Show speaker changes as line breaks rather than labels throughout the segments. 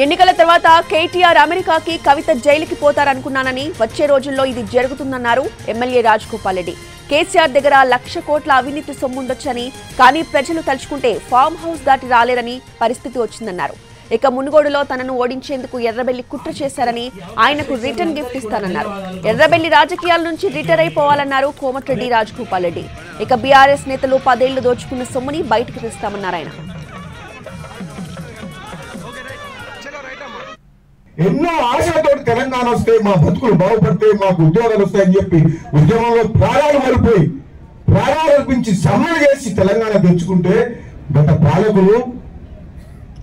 ఎన్నికల తర్వాత కేటీఆర్ అమెరికాకి, కవిత జైలుకి పోతారనుకున్నానని, వచ్చే రోజుల్లో ఇది జరుగుతుందన్నారు ఎమ్మెల్యే రాజగోపాల్ రెడ్డి. కేసీఆర్ దగ్గర 1,00,000 కోట్ల అవినీతి సొమ్ముండొచ్చని, కానీ ప్రజలు తలుచుకుంటే ఫామ్ హౌస్ దాటి రాలేరని పరిస్థితి వచ్చిందన్నారు. ఇక మునుగోడులో తనను ఓడించేందుకు ఎర్రబెల్లి కుట్ర చేశారని, ఆయనకు రిటర్న్ గిఫ్ట్ ఇస్తానన్నారు. ఎర్రబెల్లి రాజకీయాల నుంచి రిటైర్ అయిపోవాలన్నారు కోమటిరెడ్డి రాజగోపాల్ రెడ్డి. ఇక బీఆర్ఎస్ నేతలు 10 ఏళ్లు దోచుకున్న సొమ్ముని బయటకు తెస్తామన్నారు ఆయన.
ఎన్నో ఆశలతో తెలంగాణ వస్తే మా బతుకులు బాగుపడితే మాకు ఉద్యోగాలు వస్తాయని చెప్పి ఉద్యమంలో ప్రాణాలు మరిపోయి ప్రాణాలు అర్పించి సమ్మె చేసి తెలంగాణ తెచ్చుకుంటే గత పాలకులు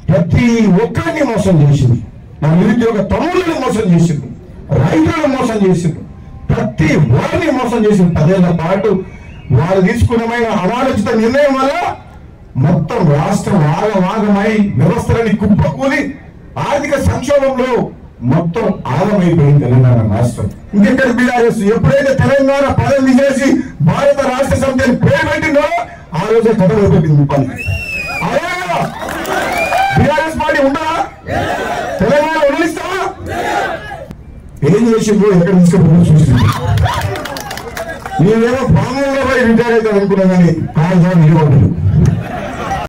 ప్రతి ఒక్కరిని మోసం చేసింది. మా నిరుద్యోగ తమ్ముళ్ళని మోసం చేసింది, రైతులను మోసం చేసింది, ప్రతి వారిని మోసం చేసింది. 10 ఏళ్ల పాటు వారు తీసుకున్నమైన అనాలోచిత నిర్ణయం వల్ల మొత్తం రాష్ట్రం ఆగమాగమై వ్యవస్థలని కుప్పకూలి ఆర్థిక సంక్షోభంలో మొత్తం ఆగమైపోయింది తెలంగాణ రాష్ట్రం. ఇంకెక్కడ బీఆర్ఎస్ ఎప్పుడైతే తెలంగాణ పదం తీసేసి భారత రాష్ట్ర సమితి అని పేరు పెట్టిందో ఆ రోజే కథ అయిపోయింది పని. అదే బీఆర్ఎస్ పార్టీ ఉండదా? తెలంగాణ వదిలిస్తావా? ఏం చేసిందో ఎక్కడ తీసుకెళ్ళి చూసింది. నేనేమో ప్రాంగంలో పోయి రిటైర్ అవుతాను అనుకున్నా కానీ కాదు నిలబడ్డాడు.